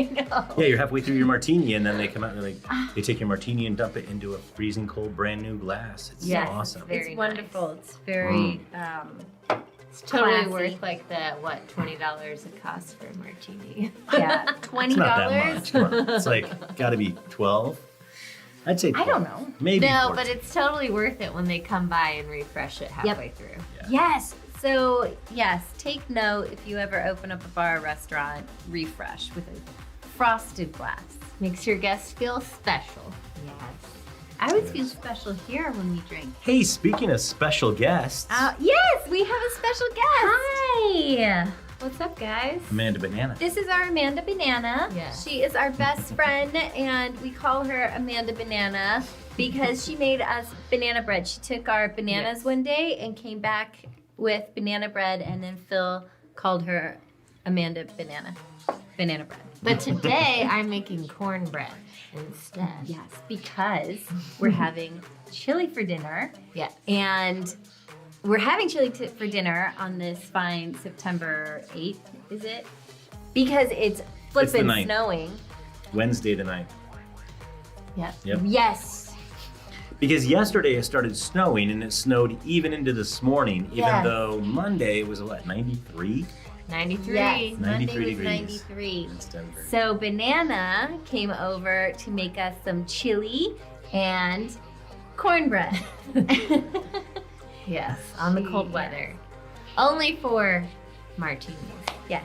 I know. Yeah, you're halfway through your martini, and then they come out and they take your martini and dump it into a freezing cold, brand new glass. It's awesome. Very It's wonderful. nice. It's very It's totally classy. worth like the $20 it costs for a martini. yeah, It's $20. not that much. Come on. It's like got to be 12. I'd say 12. I don't know. Maybe No, 14. but it's totally worth it when they come by and refresh it halfway through. Yeah. Yes. So yes, take note if you ever open up a bar or restaurant, refresh with a frosted glass. Makes your guests feel special. Yes. I always Yes. feel special here when we drink. Hey, speaking of special guests, Yes, we have a special guest. Hi. What's up, guys? Amanda Banana. This is our Amanda Banana. Yes. She is our best friend, and we call her Amanda Banana because she made us banana bread. She took our bananas Yes. one day and came back with banana bread, and then Phil called her Amanda Banana bread. But today I'm making cornbread instead. Yes, because we're having chili for dinner. Yeah. And we're having chili for dinner on this fine September 8th, is it? Because it's flippin' 9th. snowing. Wednesday tonight. Yep. Yep. Yes. Because yesterday it started snowing and it snowed even into this morning, even Yes. though Monday it was what, 93 93. Yes, Monday 93 was degrees. 93. in Denver. So Banana came over to make us some chili and cornbread. Yes, on the cold Yeah. weather. Only for martinis. Yes.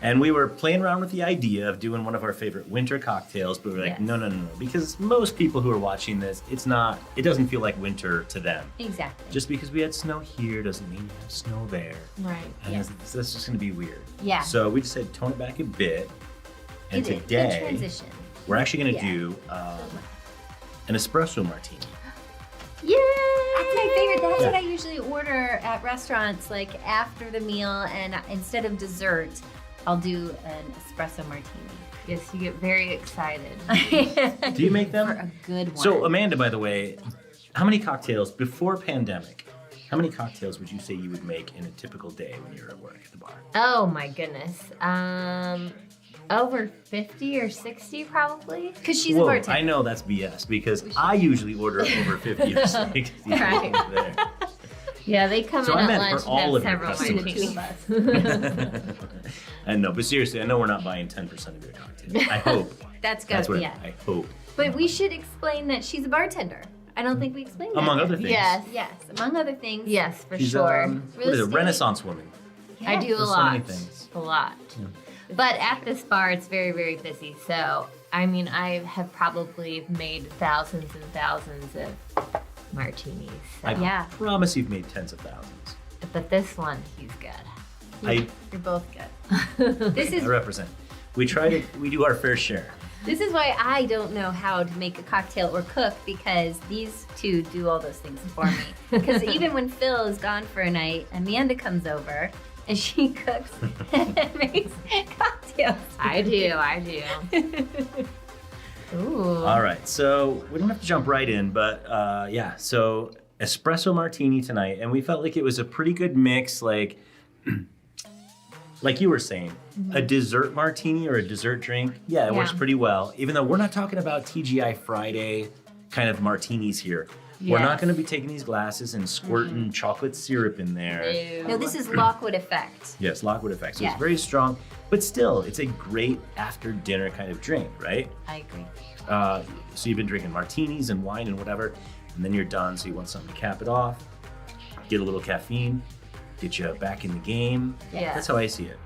And we were playing around with the idea of doing one of our favorite winter cocktails, but we were like, Yes. no, because most people who are watching this, it doesn't feel like winter to them. Exactly. Just because we had snow here doesn't mean we have snow there. Right. And Yeah. that's just gonna be weird. Yeah. So we decided to tone it back a bit. And Good today, transition. we're actually gonna Yeah. do an espresso martini. Yay! That's my favorite. That's Yeah. what I usually order at restaurants, like after the meal, and instead of dessert, I'll do an espresso martini. Yes, you get very excited. Do you make them? For a good one. So Amanda, by the way, how many cocktails before pandemic? How many cocktails would you say you would make in a typical day when you're at work at the bar? Oh my goodness. Over 50 or 60 probably. Because she's Whoa, a bartender. I know that's BS because I usually order over 50 or 60. Right. There. Yeah, they come So in I at meant lunch for all and of have your several customers. martinis. I know, but seriously, I know we're not buying 10% of your cocktail. I hope. That's good. That's what Yeah. I hope. But we should explain that she's a bartender. I don't think we explained that. Among yet. other things. Yes. Yes, among other things. Yes, for She's sure. what is it? estate. Renaissance woman. I do a There's so lot. many things. A lot. But at this bar, it's very, very busy. So, I mean, I have probably made thousands and thousands of martinis. So. I Yeah. promise you've made tens of thousands. But this one, he's good. I You're both good. This is represent. We do our fair share. This is why I don't know how to make a cocktail or cook, because these two do all those things for me. Because even when Phil is gone for a night, Amanda comes over and she cooks and makes cocktails. I do. Ooh. All right, so we don't have to jump right in, but yeah, so espresso martini tonight, and we felt like it was a pretty good mix, like you were saying, a dessert martini or a dessert drink. Yeah, it works Yeah. pretty well, even though we're not talking about TGI Friday kind of martinis here. We're not Yes. going to be taking these glasses and squirting chocolate syrup in there. No, this is Lockwood effect. Yes, Lockwood effect. So Yes. it's very strong, but still, it's a great after dinner kind of drink, right? I agree. So you've been drinking martinis and wine and whatever, and then you're done. So you want something to cap it off, get a little caffeine, get you back in the game. Yeah. That's how I see it.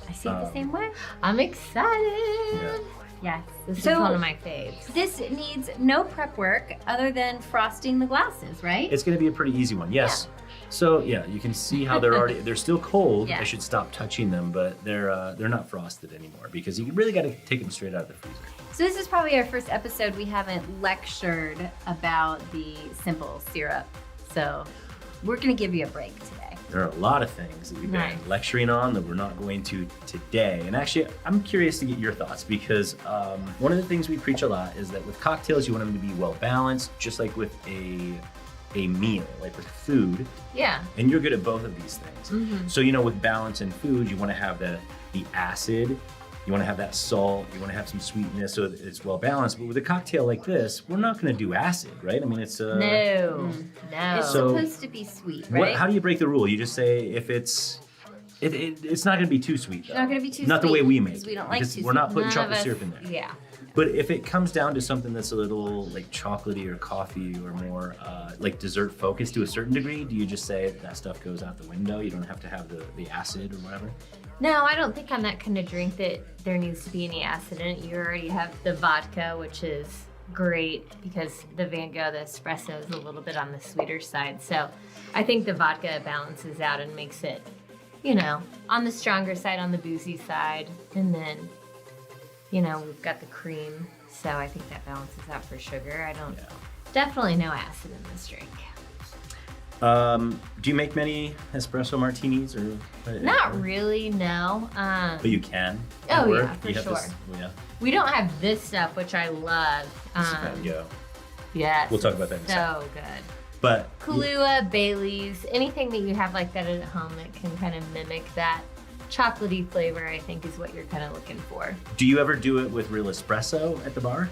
I see it the same way. I'm excited. Yeah. Yes. This So- is one of my faves. This needs no prep work other than frosting the glasses, right? It's going to be a pretty easy one. Yes. So yeah, you can see how they're still cold. Yeah. I should stop touching them, but they're not frosted anymore because you really got to take them straight out of the freezer. So this is probably our first episode we haven't lectured about the simple syrup. So we're going to give you a break today. There are a lot of things that we've been Nice. lecturing on that we're not going to today. And actually, I'm curious to get your thoughts because one of the things we preach a lot is that with cocktails, you want them to be well balanced, just like with a meal, like with food. Yeah. And you're good at both of these things. Mm-hmm. So, with balance in food, you want to have the acid You want to have that salt. You want to have some sweetness so that it's well balanced. But with a cocktail like this, we're not going to do acid, right? I mean, it's No. It's So- supposed to be sweet, right? how do you break the rule? You just say if it's not going to be too sweet. Though. It's not going to be too Not sweet. the way we make because it. we don't like because too we're not sweet. putting None of chocolate us- syrup in there. Yeah. But if it comes down to something that's a little like chocolatey or coffee or more like dessert focused to a certain degree, do you just say that stuff goes out the window? You don't have to have the acid or whatever? No, I don't think on that kind of drink that there needs to be any acid in it. You already have the vodka, which is great because the Van Gogh, the espresso is a little bit on the sweeter side. So I think the vodka balances out and makes it, on the stronger side, on the boozy side. And then, we've got the cream. So I think that balances out for sugar. Definitely no acid in this drink. Do you make many espresso martinis or? Not really, no. But you can. Oh, at work? yeah, for You have sure. Yeah. We don't have this stuff, which I love. This is Van Gogh. Yes. We'll talk about that in a second. So good. But Kahlua, Bailey's, anything that you have like that at home that can kind of mimic that chocolatey flavor, I think is what you're kind of looking for. do you ever do it with real espresso at the bar?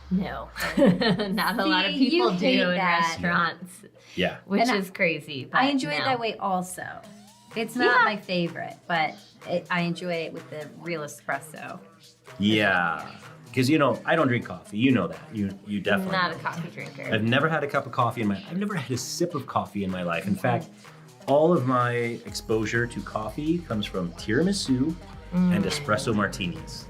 No. Not a lot of See, people you do hate in that. restaurants, Yeah. which And is crazy. But I enjoy it no. that way also. It's not Yeah. my favorite, but I enjoy it with the real espresso. Yeah. Because I don't drink coffee. You know that. You definitely. Not a know. coffee drinker. I've never had a cup of coffee I've never had a sip of coffee in my life. In fact, all of my exposure to coffee comes from tiramisu and espresso martinis.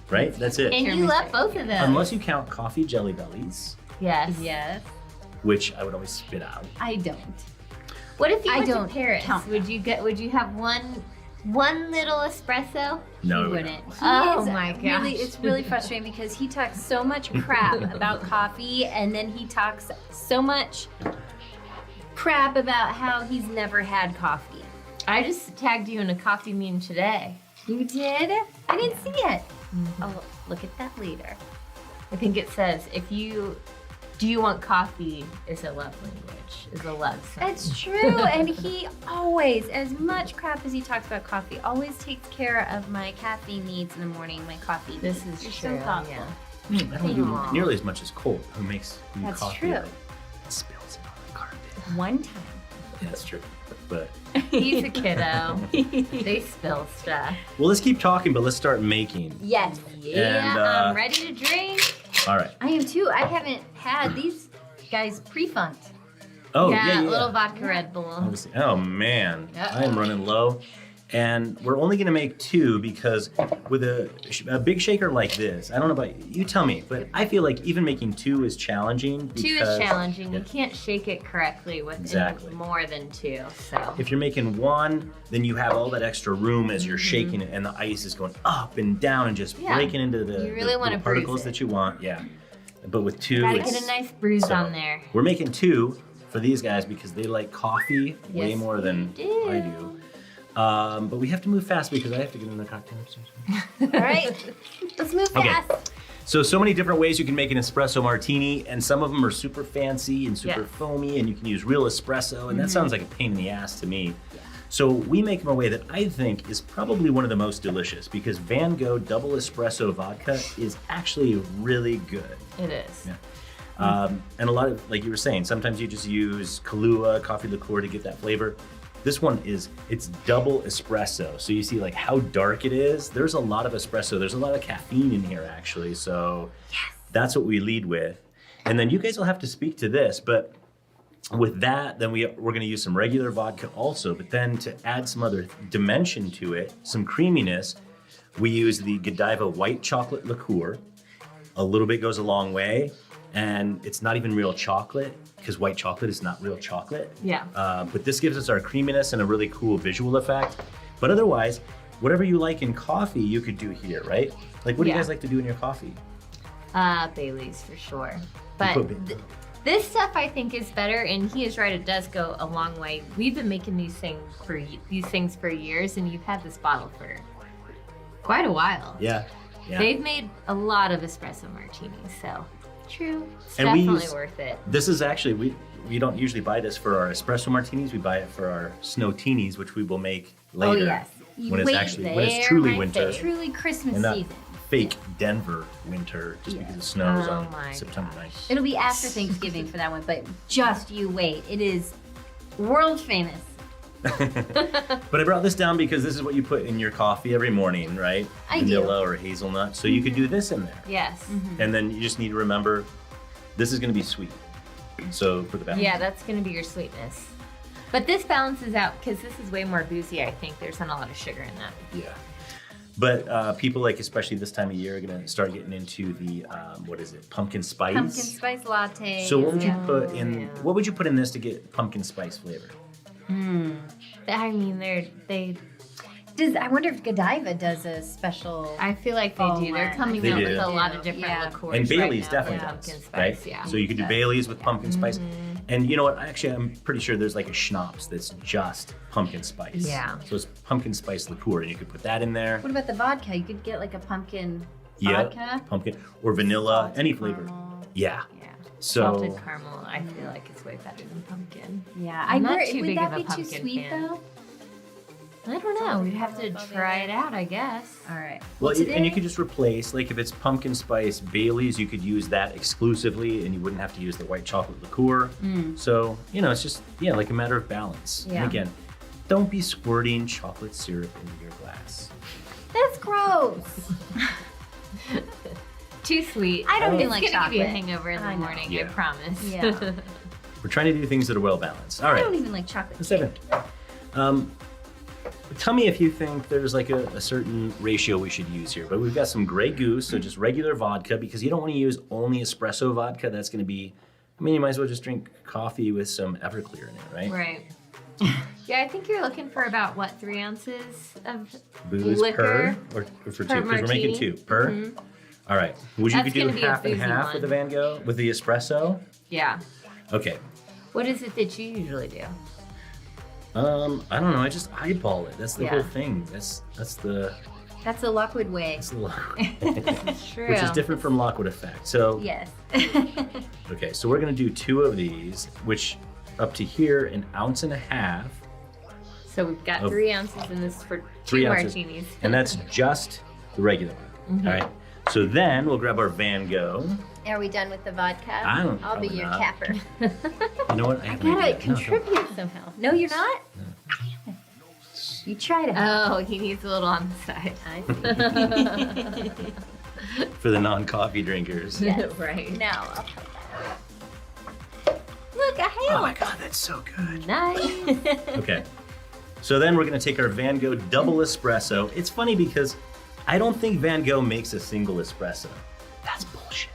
Right? That's it. And you love both of those. Unless you count coffee jelly bellies, Yes. Yes. which I would always spit out. I don't. What if you I went don't to Paris? count Would you have one little espresso? No, He I wouldn't. not. Oh He is my gosh. Really, it's really frustrating because he talks so much crap about coffee, and then he talks so much crap about how he's never had coffee. I just tagged you in a coffee meme today. You did? I didn't see it. I'll look at that later. I think it says, do you want coffee is a love language, is a love sign. That's true, and he always, as much crap as he talks about coffee, always takes care of my caffeine needs in the morning. My coffee. This needs. is You're true, So thoughtful. yeah. I don't do Aw. nearly as much as Cole, who makes me That's coffee. true. It spills it on the carpet. One time. Yeah, that's true. But He's a kiddo. They spill stuff. well, let's keep talking, but let's start making. Yes. Yeah, And, I'm ready to drink. All right. I am too. I haven't had these guys pre-funked. Oh yeah, yeah. little vodka Red Bull. Obviously. Oh man, Uh-oh. I am running low, and we're only gonna make 2 because with a big shaker like this, I don't know about you. You tell me, but I feel like even making 2 is challenging. 2 is because- challenging. Yeah. You can't shake it correctly with Exactly. more than 2. So If you're making 1, then you have all that extra room as you're Mm-hmm. shaking it, and the ice is going up and down and just Yeah. breaking into the, You really the wanna particles bruise it. that you want. Yeah. But with 2, gotta it's, get a nice bruise so, on there. We're making 2 for these guys because they like coffee way Yes, more than they do. I do. But we have to move fast because I have to get in the cocktail upstairs. All right. Let's move Okay. fast. So many different ways you can make an espresso martini, and some of them are super fancy and super Yes. foamy, and you can use real espresso, and that sounds like a pain in the ass to me. So we make them a way that I think is probably one of the most delicious because Van Gogh double espresso vodka is actually really good. It is. Yeah. And a lot of, like you were saying, sometimes you just use Kahlua, coffee liqueur to get that flavor. This one it's double espresso. So you see like how dark it is. There's a lot of espresso. There's a lot of caffeine in here actually. So that's what we lead with. And then you guys will have to speak to this, but with that, then we're gonna use some regular vodka also, but then to add some other dimension to it, some creaminess, we use the Godiva white chocolate liqueur. A little bit goes a long way, and it's not even real chocolate, because white chocolate is not real chocolate. Yeah. But this gives us our creaminess and a really cool visual effect. But otherwise, whatever you like in coffee, you could do here, right? Like, what do you Yeah. guys like to do in your coffee? Bailey's for sure. But put Bailey's. this stuff I think is better, and he is right. It does go a long way. We've been making these things for years, and you've had this bottle for quite a while. Yeah. Yeah. They've made a lot of espresso martinis, so True. it's And we definitely use- worth it. This is actually, we don't usually buy this for our espresso martinis. We buy it for our snow teenies, which we will make later. Oh yes. You when it's wait actually there, when it's truly my winter face. Truly Christmas and not season. fake Denver winter just because it snows Oh my on September 9th. It'll be after Thanksgiving for that one, but just you wait. It is world famous. But I brought this down because this is what you put in your coffee every morning, right? I do. Vanilla or hazelnut. So you could do this in there. Yes. And then you just need to remember this is going to be sweet. So for the balance. Yeah, that's going to be your sweetness. But this balances out because this is way more boozy, I think. There's not a lot of sugar in that. Yeah. But people like, especially this time of year, are going to start getting into the, what is it, pumpkin spice? Pumpkin spice latte. So what would you yeah. put in, Yeah. what would you put in this to get pumpkin spice flavor? I mean, they. I wonder if Godiva does a special. I feel like they do. They're blend. coming They out do. with a lot of different Yeah. liqueurs. And Bailey's right now definitely with does, pumpkin right? spice, yeah. So you could do Does. Bailey's with pumpkin spice. And you know what? Actually, I'm pretty sure there's like a schnapps that's just pumpkin spice. Yeah. So it's pumpkin spice liqueur, and you could put that in there. What about the vodka? You could get like a pumpkin Yeah, vodka. pumpkin or vanilla, Salted any flavor. caramel. Yeah. Yeah. So Salted caramel, I feel like it's way better than pumpkin. Yeah, I'm not wonder- too would big that of a be too pumpkin sweet fan. though? I don't know. We'd have to try it out, I guess. All right. well, today, and you could just replace, like if it's pumpkin spice Bailey's, you could use that exclusively, and you wouldn't have to use the white chocolate liqueur. So it's just like a matter of balance. Yeah. And again, don't be squirting chocolate syrup into your glass. That's gross. Too sweet. I don't It's even like gonna give you a chocolate. hangover in the I know. morning, I Yeah. promise. Yeah. We're trying to do things that are well balanced. All I right. don't even like chocolate. Let's dive in. Tell me if you think there's like a certain ratio we should use here. But we've got some Grey Goose, so just regular vodka, because you don't want to use only espresso vodka. That's going to be, you might as well just drink coffee with some Everclear in it, right? Right. Yeah, I think you're looking for about, 3 ounces of Booze liquor per, or for per two, because we're making martini. 2 per. All right. Would you That's could do gonna be a half and boozy half one. with the Van Gogh, with the espresso? Yeah. Okay. What is it that you usually do? I don't know. I just eyeball it. That's the Yeah. whole thing. That's the That's the Lockwood way. that's the True. which is different from Lockwood effect. So Yes. okay, so we're gonna do 2 of these, which up to here 1.5 ounces, So we've got Of- 3 ounces in this for 3 two ounces, martinis. and that's just the regular one. All right. So then we'll grab our Van Gogh. Are we done with the vodka? I don't- I'll be probably your not. capper. You know what? I have an Gotta idea. No, contribute somehow. No, you're not? You try to help. Oh, he needs a little on the side. I see. for the non-coffee drinkers. Yes. Right. No, I'll help that. Look, a Oh hail. my God, that's so good. Nice. Okay. So then we're gonna take our Van Gogh double espresso. It's funny because I don't think Van Gogh makes a single espresso. That's bullshit.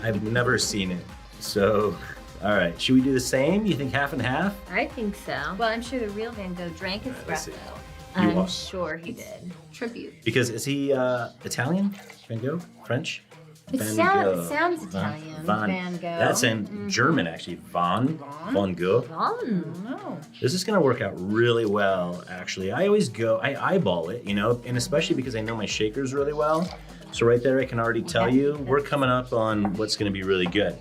I've never seen it. So, all right, should we do the same? You think half and half? I think so. Well, I'm sure the real Van Gogh drank let's see. espresso. I'm are. sure he did. Tribute. Because is he Italian? Van Gogh? French? It Van sounds Gogh. Italian. Van, Van Gogh. That's in German, actually. Van Gogh. No. This is going to work out really well, actually. I eyeball it, and especially because I know my shakers really well. So right there, I can already tell you we're coming up on what's going to be really good.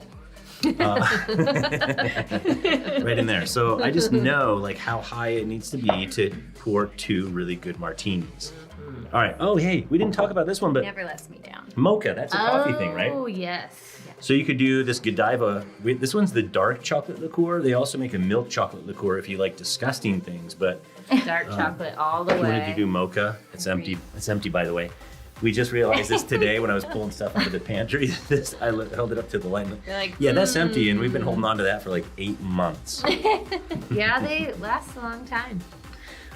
Right in there. So I just know like how high it needs to be to pour 2 really good martinis. All right. Oh, hey, we didn't talk about this one, but Never lets me down. mocha, that's a coffee thing, right? Oh, yes. So you could do this Godiva. This one's the dark chocolate liqueur. They also make a milk chocolate liqueur if you like disgusting things, but Dark chocolate all the if you wanted to way. do mocha, it's empty. It's empty, by the way. We just realized this today when I was pulling stuff out of the pantry. I held it up to the light. You're like, Yeah, that's empty, and we've been holding on to that for like 8 months. Yeah, they last a long time.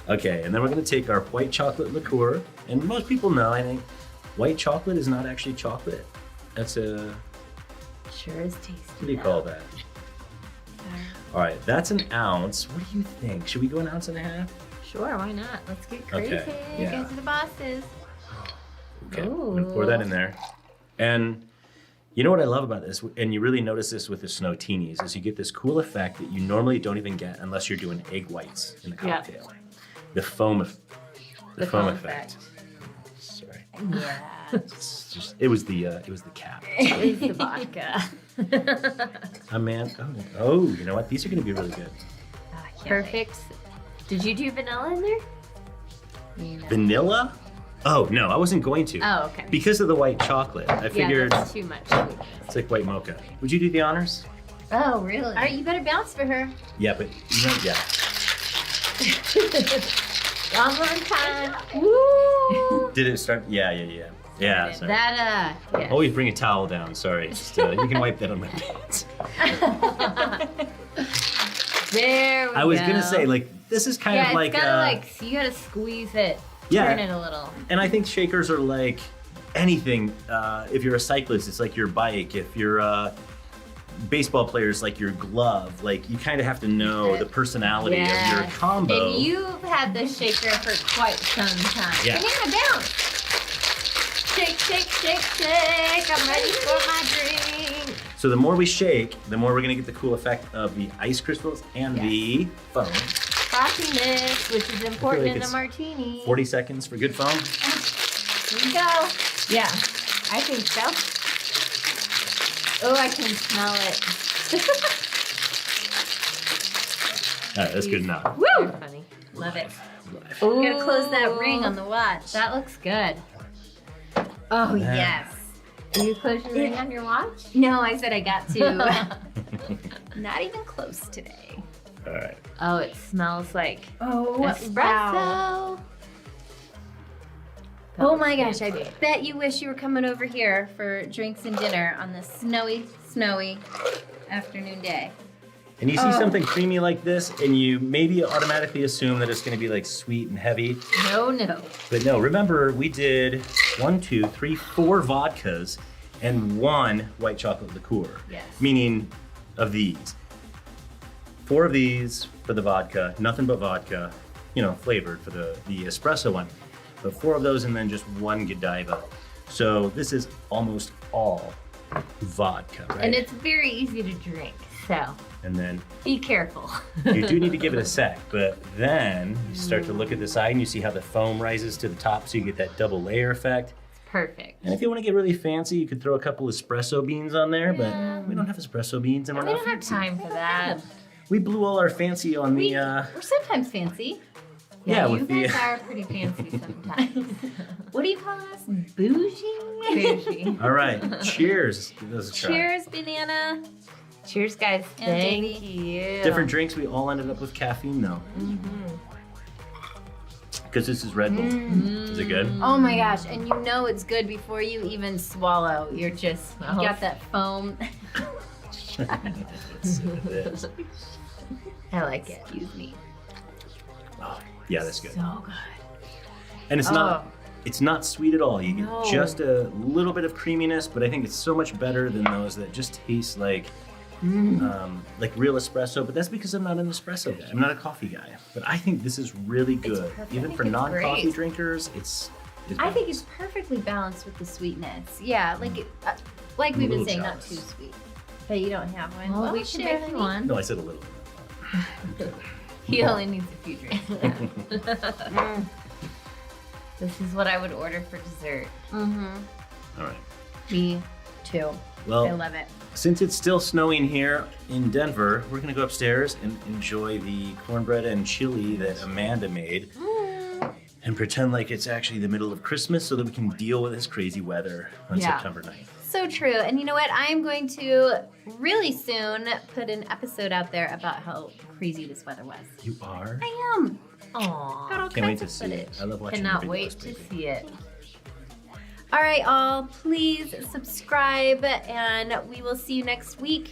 Okay, and then we're gonna take our white chocolate liqueur, and most people know, I think, white chocolate is not actually chocolate. That's Sure is tasty. what do you call that? All right, that's 1 ounce. What do you think? Should we go 1.5 ounces? Sure, why not? Let's get crazy. Okay, yeah. Go to the bosses. Okay, I'm gonna pour that in there. And you know what I love about this, and you really notice this with the Snowtinis, is you get this cool effect that you normally don't even get unless you're doing egg whites in the Yeah. cocktail. The foam, The foam foam effect. Sorry, Yeah. it's just it was the cap. It's the vodka. Man. Oh, you know what? These are gonna be really good. Perfect. Did you do vanilla in there? You know. Vanilla? Oh, no, I wasn't going to. Oh, okay. Because of the white chocolate. I Yeah, figured that's too much sweetness. it's like white mocha. Would you do the honors? Oh, really? All right, you better bounce for her. Yeah, but yeah. One time. Woo! Did it start? Yeah. Yeah, sorry. That, yeah. Always bring a towel down, sorry. Just, you can wipe that on my pants. There we go. I was gonna say, like, this is kind of like it's gotta like, you gotta squeeze it. Yeah. Turn it a little. and I think shakers are like anything. If you're a cyclist, it's like your bike. If you're a baseball player, it's like your glove. Like, you kind of have to know the personality of your combo. And you've had this shaker for quite some time. Yeah. Banana bounce. Shake, shake, shake, shake. I'm ready for my drink. So the more we shake, the more we're gonna get the cool effect of the ice crystals and the foam. Frothiness, which is important like in a it's martini. 40 seconds for good foam. Here we go. Yeah, I think so. Oh, I can smell it. All right, that's good enough. Woo! Funny. Love it. Ooh, Gotta close that ring on the watch. That looks good. Oh, Yeah. yes. Do you close your ring on your watch? No, I said I got to. Not even close today. All right. Oh, it smells like Oh, espresso. Oh my gosh, I bet you wish you were coming over here for drinks and dinner on this snowy afternoon day. And you see something creamy like this, and you maybe automatically assume that it's gonna be like sweet and heavy. No. But no, remember we did 1, 2, 3, 4 vodkas and 1 white chocolate liqueur. Yes. Meaning of these. 4 of these for the vodka, nothing but vodka, flavored for the espresso one. But 4 of those and then just 1 Godiva. So this is almost all vodka, right? And it's very easy to drink, so And then be careful. you do need to give it a sec, but then you start to look at the side and you see how the foam rises to the top, so you get that double layer effect. Perfect. And if you want to get really fancy, you could throw a couple espresso beans on there, but we don't have espresso beans and we're We not don't have fancy. time for that. We blew all our fancy on the, We're sometimes fancy. yeah, you with the, guys are pretty fancy sometimes. What do you call us? Bougie? Bougie. all right, cheers. Give this a try. Cheers, banana. Cheers, guys. And Thank Davey. you. Different drinks, we all ended up with caffeine though. Because this is Red Bull. Is it good? Oh my gosh, and you know it's good before you even swallow. You're just, you Oh. got that foam. I like it. Excuse me. Oh, yeah, that's good. So good. And it's not sweet at all. You get No. just a little bit of creaminess, but I think it's so much better than those that just taste like real espresso. But that's because I'm not an espresso guy. I'm not a coffee guy. But I think this is really good. perfect. Even I for think it's non-coffee great. drinkers, it's I think it's perfectly balanced with the sweetness. Yeah, like we've been little saying, jealous. not too sweet. But you don't have one. Well, we should can make one. No, I said a little. He only needs a few drinks. This is what I would order for dessert. Mm-hmm. All right. Me too. I Well, love it. since it's still snowing here in Denver, we're gonna go upstairs and enjoy the cornbread and chili that Amanda made. And pretend like it's actually the middle of Christmas so that we can deal with this crazy weather on Yeah. September 9th. So true. And you know what? I am going to really soon put an episode out there about how crazy this weather was. You are? I am. Got Aww. all Can't wait kinds to of see footage. it. I love watching Cannot your wait videos, to baby. see it. All right, all. Please subscribe, and we will see you next week.